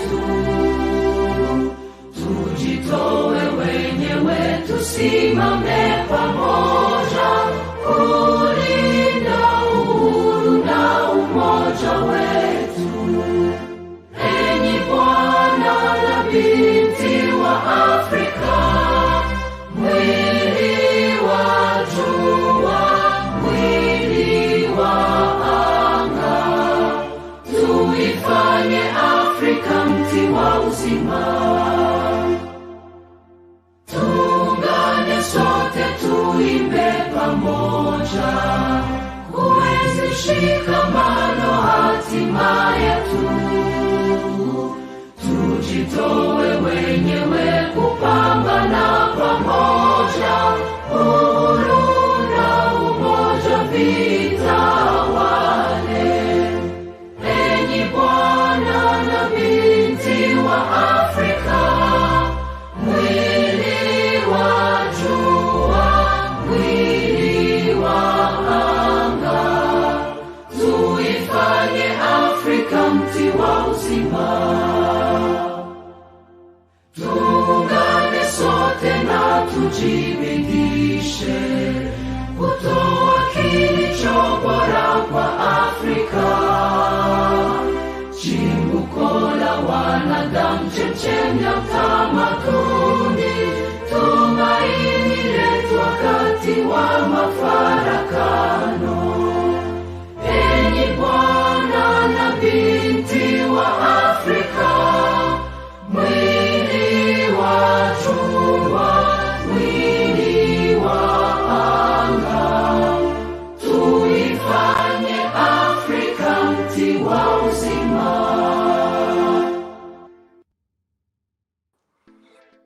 wetu, tujitoe wenyewe, tusimame pamoja kulinda uhuru na umoja wetu. Enyi Bwana na binti wa Afrika, mwili wa jua, mwili wa anga, tuifanye Afrika mti wa uzima. Tuungane sote, tuimbe pamoja, kuenzi shikamano hatima yetu. Tujitoe wenyewe kupambana pamoja, uhuru na umoja vitawale. Enyi Bwana na binti wa Afrika, mwili wa jua, mwili wa anga, tuifanye Afrika mti wa uzima. Tuungane sote na tujibidishe kutoa kilicho bora kwa Afrika, chimbuko la wanadamu, chemchemi ya utamaduni, tumaini letu wakati wa mafarakano. Enyi Bwana na binti wa Afrika, mwili wa jua, mwili wa anga, tuifanye Afrika mti wa uzima.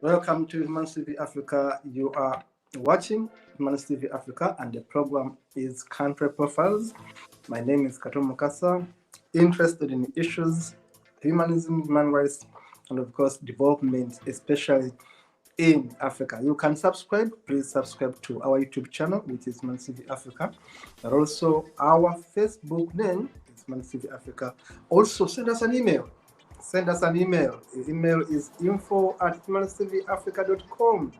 Welcome to Humanist TV Africa. You are watching Humanist TV Africa and the program is Country Profiles. My name is Kato Mukasa, interested in issues, humanism, human rights, and of course development, especially in Africa. You can subscribe. Please subscribe to our YouTube channel, which is Humanist TV Africa, and also our Facebook name is Humanist TV Africa. Also send us an email. Send us an email. The email is info@humanisttvafrica.com.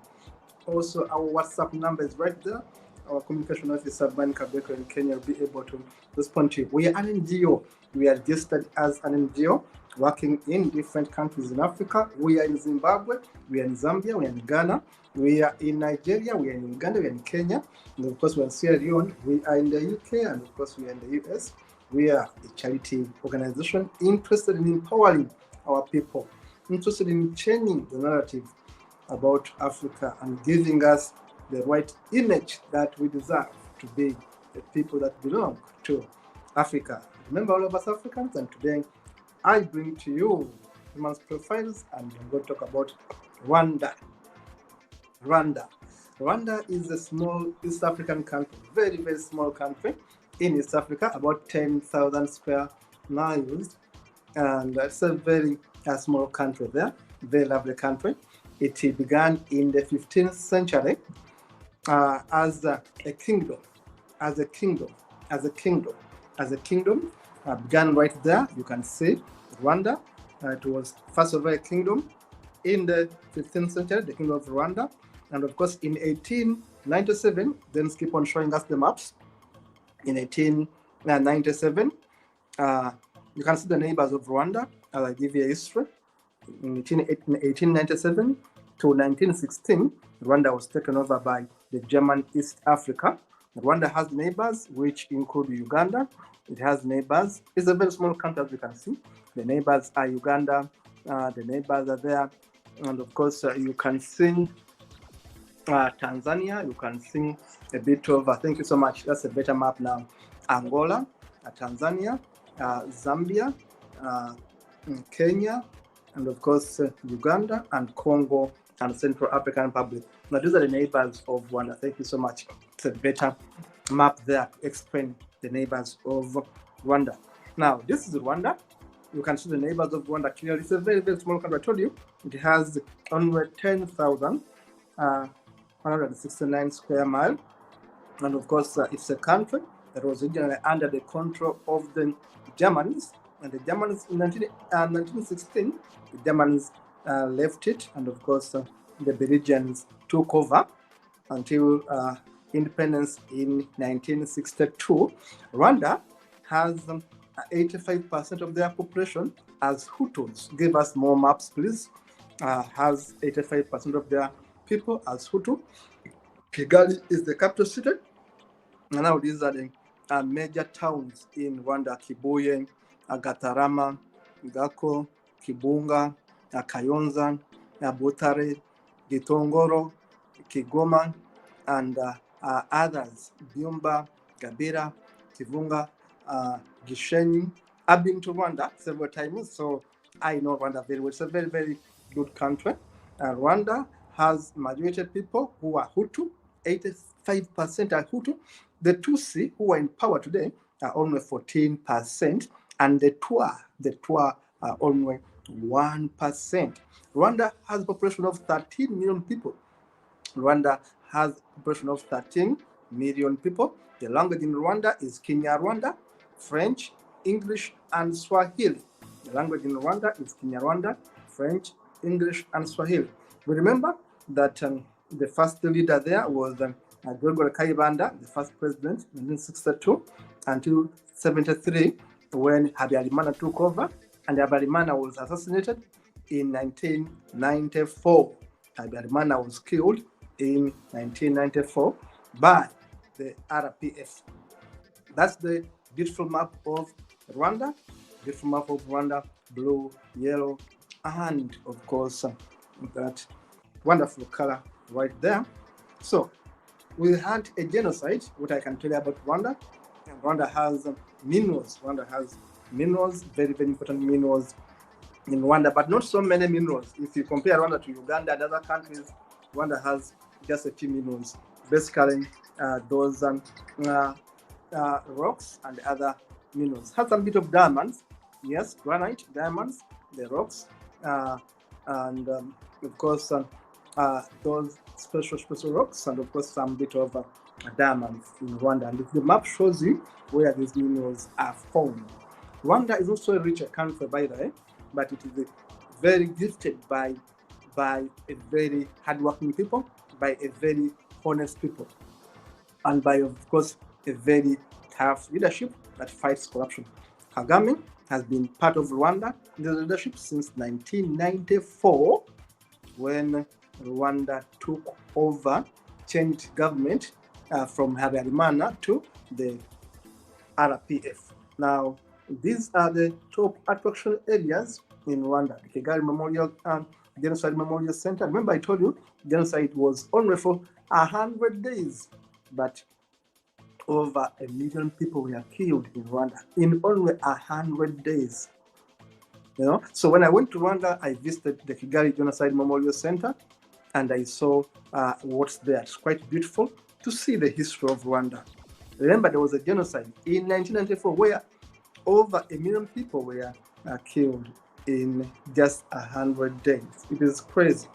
Also, our WhatsApp number is right there. Our communication officer, Ban Kabeko in Kenya, will be able to respond to you. We are an NGO. We are registered as an NGO working in different countries in Africa. We are in Zimbabwe, we are in Zambia, we are in Ghana, we are in Nigeria, we are in Uganda, we are in Kenya, and of course we are in Sierra Leone, we are in the UK, and of course we are in the US. We are a charity organization interested in empowering our people, interested in changing the narrative about Africa and giving us the right image that we deserve to be the people that belong to Africa. Remember, all of us Africans, and today I bring to you Human Profiles, and I'm going to talk about Rwanda. Rwanda is a small East African country, very, very small country in East Africa, about 10,000 square miles, and it's a very small country there, very lovely country. It began in the 15th century as a kingdom, began right there. You can see Rwanda. It was first of all a kingdom in the 15th century, the kingdom of Rwanda, and of course in 1897. Then keep on showing us the maps. In 1897, you can see the neighbors of Rwanda. I'll give you a history. In 1897 to 1916, Rwanda was taken over by the German East Africa. Rwanda has neighbors which include Uganda. It has neighbors. It's a very small country, as you can see. The neighbors are Uganda. The neighbors are there. And of course, you can see Tanzania. You can see a bit of, thank you so much. That's a better map now. Angola, Tanzania, Zambia, Kenya, and of course Uganda and Congo and Central African Republic. Now these are the neighbors of Rwanda. Thank you so much. It's a better map there to explain the neighbors of Rwanda. Now this is Rwanda. You can see the neighbors of Rwanda clearly. It's a very, very small country. I told you it has only 10,169 square miles. And of course, it's a country that was originally under the control of the Germans And the Germans in 1916, the Germans left it, and of course the Belgians took over until independence in 1962. Rwanda has 85% of their population as Hutus. Give us more maps, please. Has 85% of their people as Hutu. Kigali is the capital city. And now these are the major towns in Rwanda: Kibuye, Gatarama, Gako, Kibunga, Kayonza, Butare, Gitongoro, Kigoma, and others: Byumba, Gabira, Kivunga, Gishenyi. I've been to Rwanda several times, so I know Rwanda very well. It's a very, very good country. Rwanda has majority people who are Hutu. 85% are Hutu. The Tutsi, who are in power today, are only 14%, and the Twa are only 1%. Rwanda has a population of 13 million people. Rwanda has a population of 13 million people. The language in Rwanda is Kinyarwanda, French, English, and Swahili. The language in Rwanda is Kinyarwanda, French, English, and Swahili. We remember that the first leader there was Gregory Kayibanda, the first president, in 1962 until 73, when Habyarimana took over, and Habyarimana was assassinated in 1994. Habyarimana was killed in 1994 by the RPF. That's the beautiful map of Rwanda. Beautiful map of Rwanda, blue, yellow, and of course that wonderful color right there. So we had a genocide. What I can tell you about Rwanda: Rwanda has minerals. Rwanda has minerals, very, very important minerals in Rwanda, but not so many minerals. If you compare Rwanda to Uganda and other countries, Rwanda has just a few minerals. Basically, those rocks and other minerals. Has some bit of diamonds, yes, granite, diamonds, the rocks, and of course those special rocks, and of course some bit of diamonds in Rwanda. And the map shows you where these minerals are found. Rwanda is also a richer country, by the way, but it is very gifted by a very hardworking people, by a very honest people, and by, of course, a very tough leadership that fights corruption. Kagame has been part of Rwanda in the leadership since 1994, when Rwanda took over, changed government from Habyarimana to the RPF. Now, these are the top attraction areas in Rwanda. The Kigali Memorial Genocide Memorial Center. Remember, I told you genocide was only for 100 days, but over 1 million people were killed in Rwanda in only 100 days. You know, so when I went to Rwanda, I visited the Kigali Genocide Memorial Center, and I saw what's there. It's quite beautiful to see the history of Rwanda. Remember, there was a genocide in 1994 where over 1 million people were killed in just 100 days. It is crazy.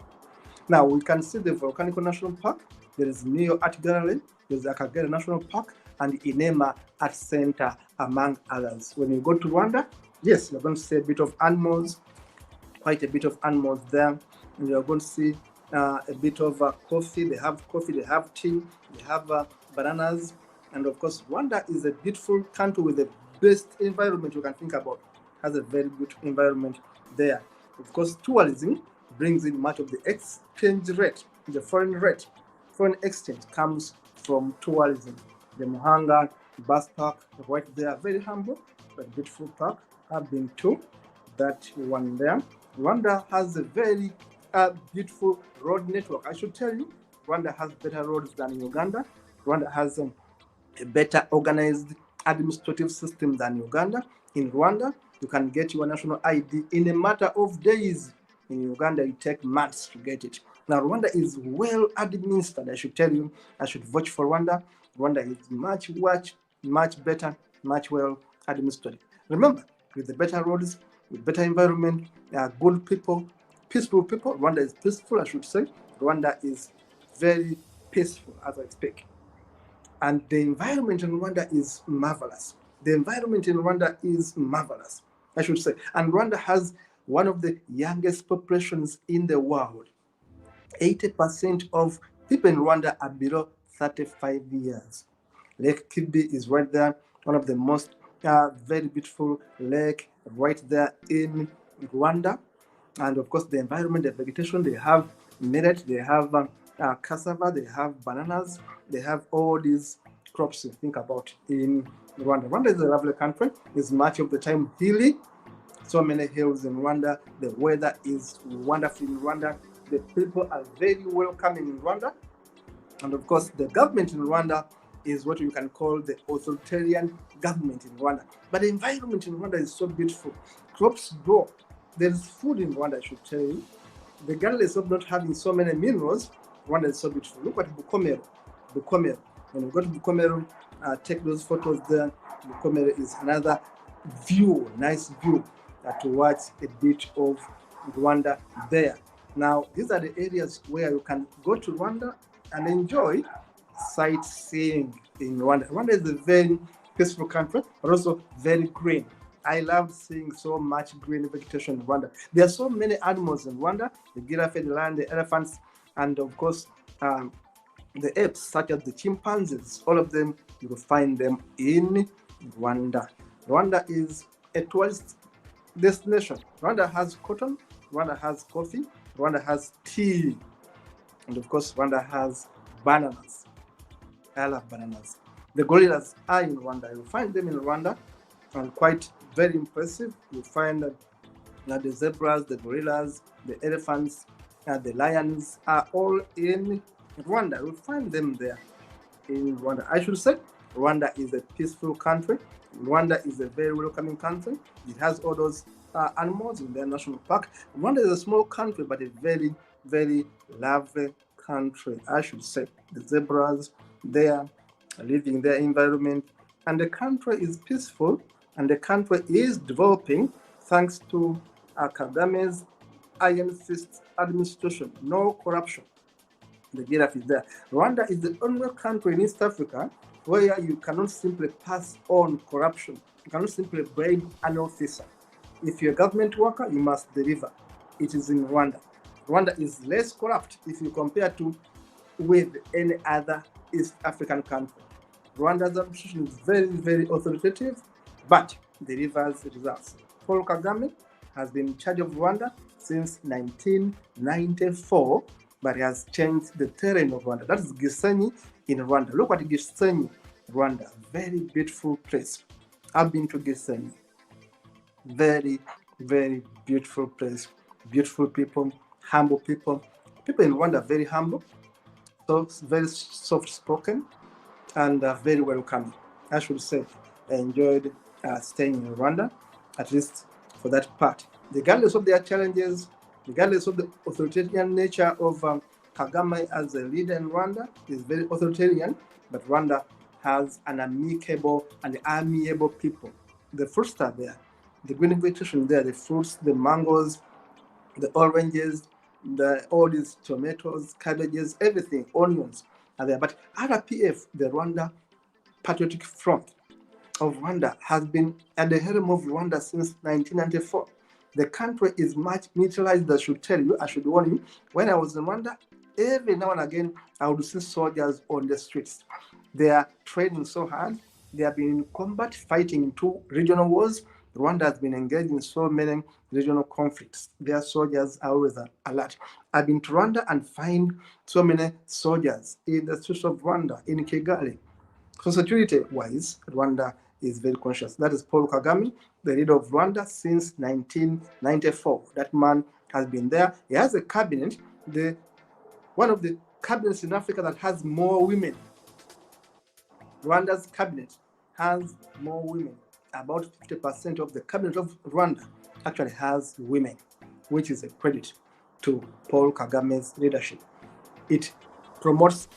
Now we can see the Volcanic National Park. There is Neo Art Gallery. There's Akagera National Park and Inema Art Center, among others. When you go to Rwanda, yes, you're going to see a bit of animals, quite a bit of animals there. And you're going to see a bit of coffee. They have coffee, they have tea, they have bananas. And of course, Rwanda is a beautiful country with the best environment you can think about. Has a very good environment there. Of course, tourism brings in much of the exchange rate, the foreign rate. Foreign exchange comes from tourism. The Muhanga bus park, right there, very humble, but beautiful park. I've been to that one there. Rwanda has a very beautiful road network. I should tell you, Rwanda has better roads than Uganda. Rwanda has a better organized administrative system than Uganda. In Rwanda, you can get your national ID in a matter of days. In Uganda, you take months to get it. Now, Rwanda is well administered. I should tell you, I should vouch for Rwanda. Rwanda is much better, much well administered. Remember, with the better roads, with better environment, good people, peaceful people. Rwanda is peaceful, I should say. Rwanda is very peaceful as I speak. And the environment in Rwanda is marvelous. The environment in Rwanda is marvelous. I should say. And Rwanda has one of the youngest populations in the world. 80% of people in Rwanda are below 35 years. Lake Kibi is right there, one of the most very beautiful lake right there in Rwanda. And of course, the environment, the vegetation, they have millet, they have cassava, they have bananas, they have all these crops to think about in Rwanda. Rwanda is a lovely country. It's much of the time hilly. So many hills in Rwanda. The weather is wonderful in Rwanda. The people are very welcoming in Rwanda. And of course, the government in Rwanda is what you can call the authoritarian government in Rwanda. But the environment in Rwanda is so beautiful. Crops grow. There's food in Rwanda, I should tell you. Regardless of not having so many minerals, Rwanda is so beautiful. Look at Bukomero. Bukomero. When you go to Bukomero, take those photos there. Bukomero is another view, nice view towards a bit of Rwanda there. Now, these are the areas where you can go to Rwanda and enjoy sightseeing in Rwanda. Rwanda is a very peaceful country, but also very green. I love seeing so much green vegetation in Rwanda. There are so many animals in Rwanda: the giraffe, the lion, the elephants, and of course the apes, such as the chimpanzees. All of them, you will find them in Rwanda. Rwanda is a tourist destination. Rwanda has cotton, Rwanda has coffee, Rwanda has tea, and of course Rwanda has bananas. I love bananas. The gorillas are in Rwanda. You'll find them in Rwanda, and quite very impressive. You'll find the zebras, the gorillas, the elephants, the lions are all in Rwanda. You'll find them there in Rwanda. I should say Rwanda is a peaceful country. Rwanda is a very welcoming country. It has all those animals in their national park. Rwanda is a small country, but a very, very lovely country, I should say. The zebras, they are living their environment, and the country is peaceful, and the country is developing thanks to Kagame's iron fist administration. No corruption. The giraffe is there. Rwanda is the only country in East Africa where you cannot simply pass on corruption. You cannot simply bribe an officer. If you're a government worker, you must deliver. It is in Rwanda. Rwanda is less corrupt if you compare to with any other East African country. Rwanda's administration is very, very authoritative, but delivers results. Paul Kagame has been in charge of Rwanda since 1994, but he has changed the terrain of Rwanda. That is Gisenyi in Rwanda. Look at Gisenyi, Rwanda. Very beautiful place. I've been to Gisenyi. Very, very beautiful place. Beautiful people, humble people. People in Rwanda are very humble, so very soft-spoken, and very welcoming. I should say I enjoyed staying in Rwanda, at least for that part. Regardless of their challenges, regardless of the authoritarian nature of Kagame as a leader in Rwanda, is very authoritarian, but Rwanda has an amicable and amiable people. The fruits are there, the green vegetation there, the fruits, the mangoes, the oranges, all these tomatoes, cabbages, everything, onions are there. But RPF, the Rwanda Patriotic Front of Rwanda, has been at the helm of Rwanda since 1994. The country is much militarized, I should tell you, I should warn you. When I was in Rwanda, every now and again, I would see soldiers on the streets. They are training so hard. They have been in combat, fighting in 2 regional wars. Rwanda has been engaged in so many regional conflicts. Their soldiers are always alert. I've been to Rwanda and find so many soldiers in the streets of Rwanda, in Kigali. So security-wise, Rwanda is very conscious. That is Paul Kagame, the leader of Rwanda since 1994. That man has been there. He has a cabinet, one of the cabinets in Africa that has more women. Rwanda's cabinet has more women. About 50% of the cabinet of Rwanda actually has women, which is a credit to Paul Kagame's leadership. It promotes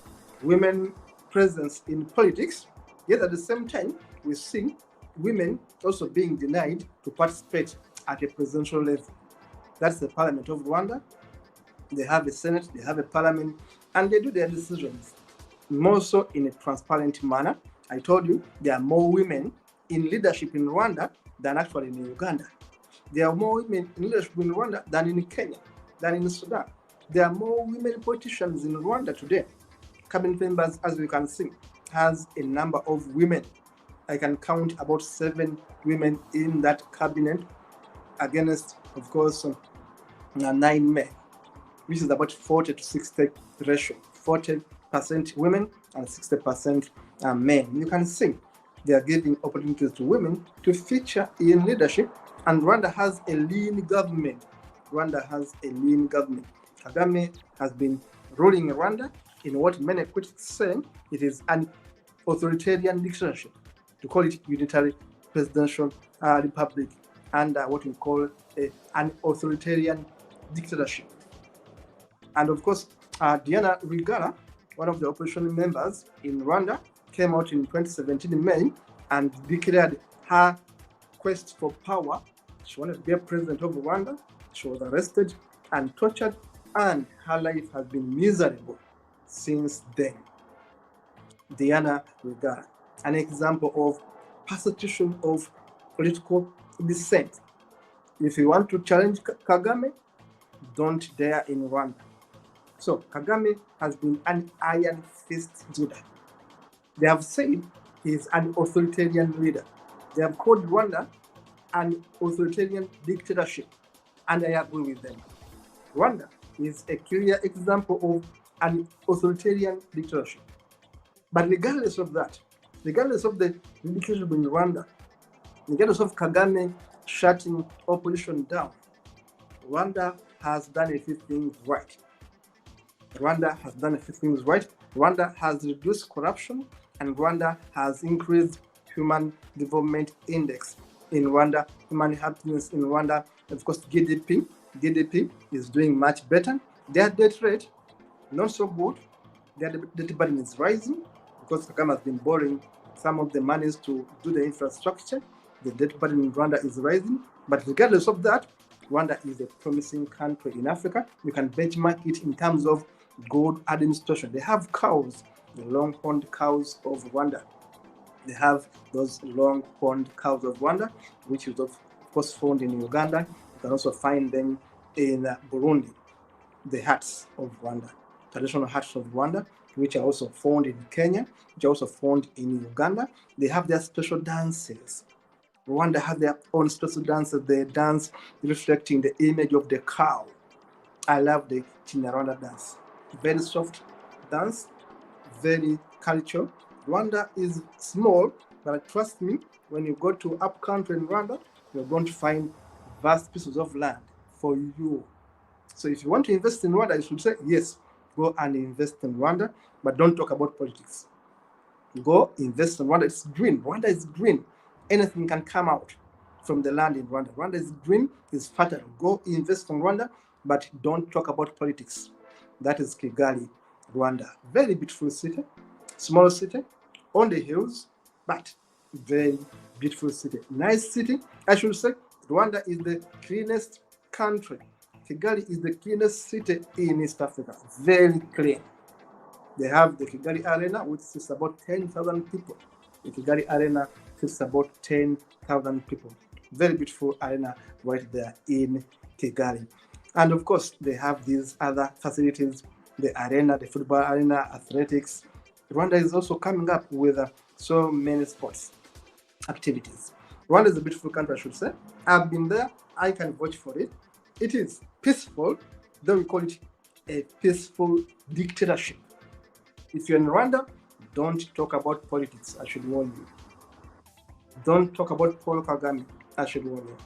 women presence in politics, yet at the same time, we see women also being denied to participate at a presidential level. That's the parliament of Rwanda. They have a senate, they have a parliament, and they do their decisions more so in a transparent manner. I told you there are more women in leadership in Rwanda than actually in Uganda. There are more women in leadership in Rwanda than in Kenya, than in Sudan. There are more women politicians in Rwanda today. Cabinet members, as we can see, has a number of women. I can count about 7 women in that cabinet against, of course, 9 men, which is about 40 to 60 ratio. 40% women and 60% men. You can see they are giving opportunities to women to feature in leadership, and Rwanda has a lean government. Rwanda has a lean government. Kagame has been ruling Rwanda in what many critics say it is an authoritarian dictatorship. To call it unitary presidential republic under what we call an authoritarian dictatorship. And of course, Diana Rwigara, one of the opposition members in Rwanda, came out in 2017 in May and declared her quest for power. She wanted to be a president of Rwanda. She was arrested and tortured, and her life has been miserable since then. Diana Rwigara, an example of persecution of political dissent. If you want to challenge Kagame, don't dare in Rwanda. So Kagame has been an iron fist leader. They have said he is an authoritarian leader. They have called Rwanda an authoritarian dictatorship, and I agree with them. Rwanda is a clear example of an authoritarian dictatorship. But regardless of that, regardless of the dictatorship in Rwanda, regardless of Kagame shutting opposition down, Rwanda has done a few things right. Rwanda has done a few things right. Rwanda has reduced corruption, and Rwanda has increased human development index in Rwanda, human happiness in Rwanda. Of course, GDP is doing much better. Their debt rate, not so good. Their debt burden is rising because Kagame has been borrowing some of the monies to do the infrastructure. The debt burden in Rwanda is rising. But regardless of that, Rwanda is a promising country in Africa. You can benchmark it in terms of good administration. They have cows, the long-horned cows of Rwanda. They have those long-horned cows of Rwanda, which is of course found in Uganda. You can also find them in Burundi, the huts of Rwanda, traditional huts of Rwanda, which are also found in Kenya, which are also found in Uganda. They have their special dances. Rwanda has their own special dances. They dance reflecting the image of the cow. I love the Kinyarwanda dance. Very soft dance, very cultural. Rwanda is small, but trust me, when you go to up country in Rwanda, you're going to find vast pieces of land for you. So if you want to invest in Rwanda, you should say, yes, go and invest in Rwanda, but don't talk about politics. Go invest in Rwanda. It's green. Rwanda is green. Anything can come out from the land in Rwanda. Rwanda is green, is fertile. Go invest in Rwanda, but don't talk about politics. That is Kigali, Rwanda. Very beautiful city, small city, on the hills, but very beautiful city. Nice city. I should say Rwanda is the cleanest country. Kigali is the cleanest city in East Africa. Very clean. They have the Kigali Arena, which is about 10,000 people. The Kigali Arena is about 10,000 people. Very beautiful arena right there in Kigali. And of course, they have these other facilities, the arena, the football arena, athletics. Rwanda is also coming up with so many sports activities. Rwanda is a beautiful country, I should say. I've been there. I can vouch for it. It is peaceful, though we call it a peaceful dictatorship. If you're in Rwanda, don't talk about politics, I should warn you. Don't talk about Paul Kagame, I should warn you.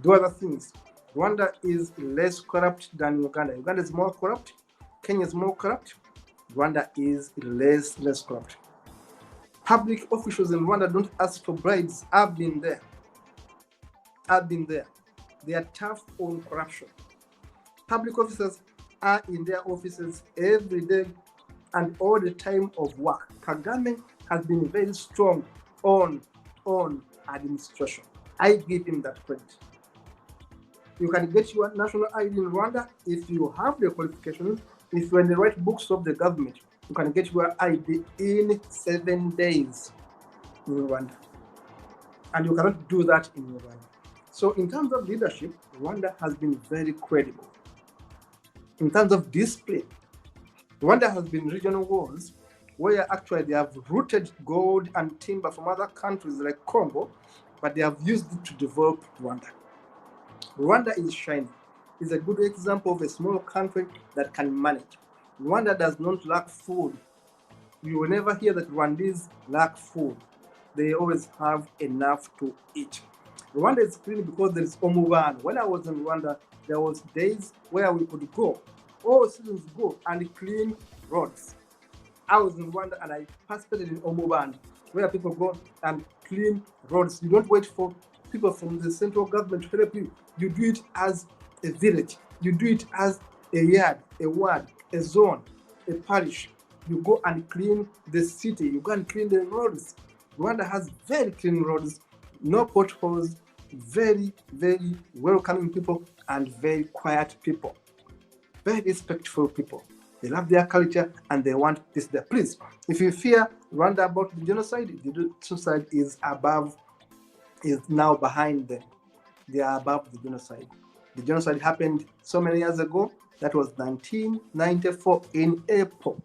Do other things. Rwanda is less corrupt than Uganda. Uganda is more corrupt. Kenya is more corrupt. Rwanda is less corrupt. Public officials in Rwanda don't ask for bribes. I've been there. They are tough on corruption. Public officers are in their offices every day and all the time of work. Kagame has been very strong on administration. I give him that credit. You can get your national ID in Rwanda if you have the qualifications. If you're in the right books of the government, you can get your ID in 7 days in Rwanda. And you cannot do that in Rwanda. So in terms of leadership, Rwanda has been very credible. In terms of discipline, Rwanda has been regional wars where actually they have rooted gold and timber from other countries like Congo, but they have used it to develop Rwanda. Rwanda is shining. It's a good example of a small country that can manage. Rwanda does not lack food. You will never hear that Rwandese lack food. They always have enough to eat. Rwanda is clean because there is Omubano. When I was in Rwanda, there was days where we could go, all citizens go and clean roads. I was in Rwanda and I participated in Omubano, where people go and clean roads. You don't wait for people from the central government to help you. You do it as a village. You do it as a yard, a ward, a zone, a parish. You go and clean the city. You go and clean the roads. Rwanda has very clean roads, no potholes, very, very welcoming people and very quiet people. Very respectful people. They love their culture and they want this there. Please, if you fear Rwanda about the genocide is now behind them. They are above the genocide. The genocide happened so many years ago. That was 1994 in April.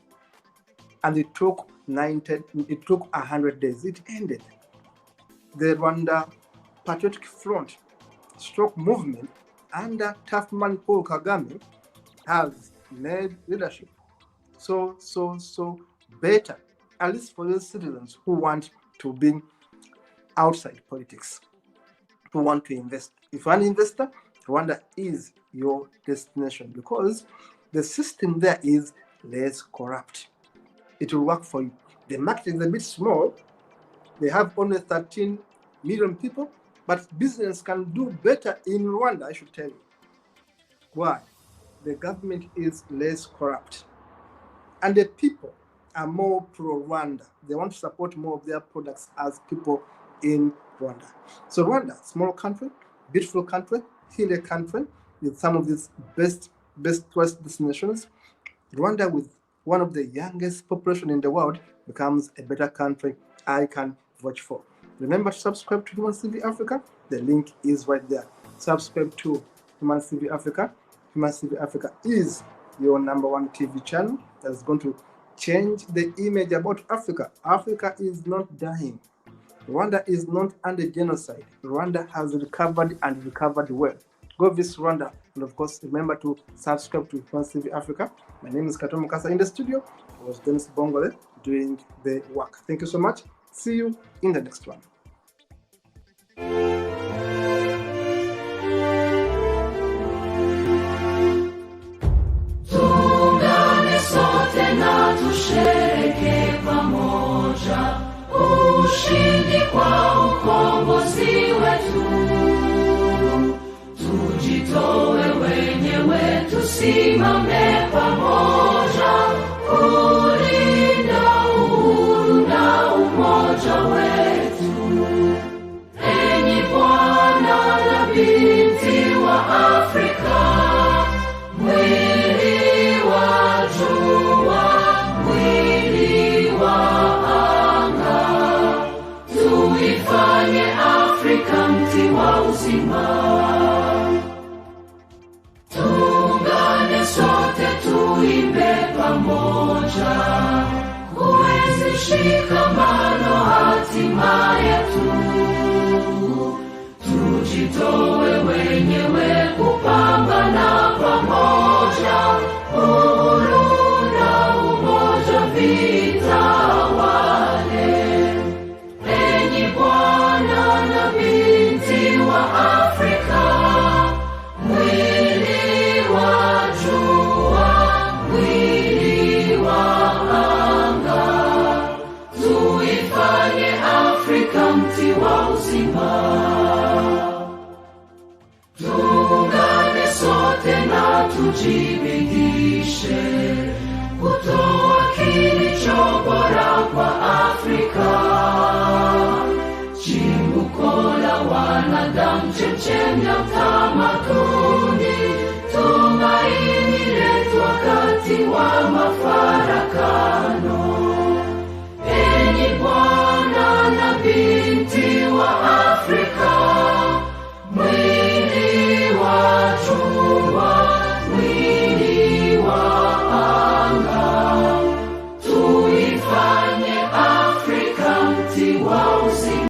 And it took 100 days. It ended. The Rwanda Patriotic Front stroke movement under tough man Paul Kagame has made leadership so better, at least for those citizens who want to be outside politics, who want to invest. If you're an investor, Rwanda is your destination because the system there is less corrupt. It will work for you. The market is a bit small. They have only 13 million people, but business can do better in Rwanda, I should tell you. Why? The government is less corrupt. And the people are more pro-Rwanda. They want to support more of their products as people in Rwanda. So Rwanda, small country, beautiful country, hilly country, with some of these best tourist destinations. Rwanda, with one of the youngest population in the world, becomes a better country I can vouch for. Remember to subscribe to Human TV Africa. The link is right there. Subscribe to Human TV Africa. Human TV Africa is your #1 TV channel that is going to change the image about Africa. Africa is not dying. Rwanda is not under genocide. Rwanda has recovered and recovered well. Go visit Rwanda, and of course, remember to subscribe to Human TV Africa. My name is Kato Mukasa. In the studio was Dennis Bongole doing the work. Thank you so much. See you in the next one. Tushereke pamoja ushindi kwa ukombozi wetu, tujitoe wenyewe, tusimame pamoja kulinda uhuru na umoja wetu. Enyi Bwana na binti wa Afrika, mwili wa jua, mwili wa anga, tuifanye Afrika mti wa uzima. Tuungane sote, tuimbe pamoja, kuenzi shikamano hatima yetu. Tujitoe wenyewe kupambana pamoja, uhuru na umoja vitawale. Enyi Bwana na binti wa Afrika, mwili wa jua, mwili wa anga, tuifanye Afrika mti wa uzima. Tuungane sote na tujibidishe kutoa kilicho bora kwa Afrika, chimbuko la wanadamu, chemchemi ya utamaduni.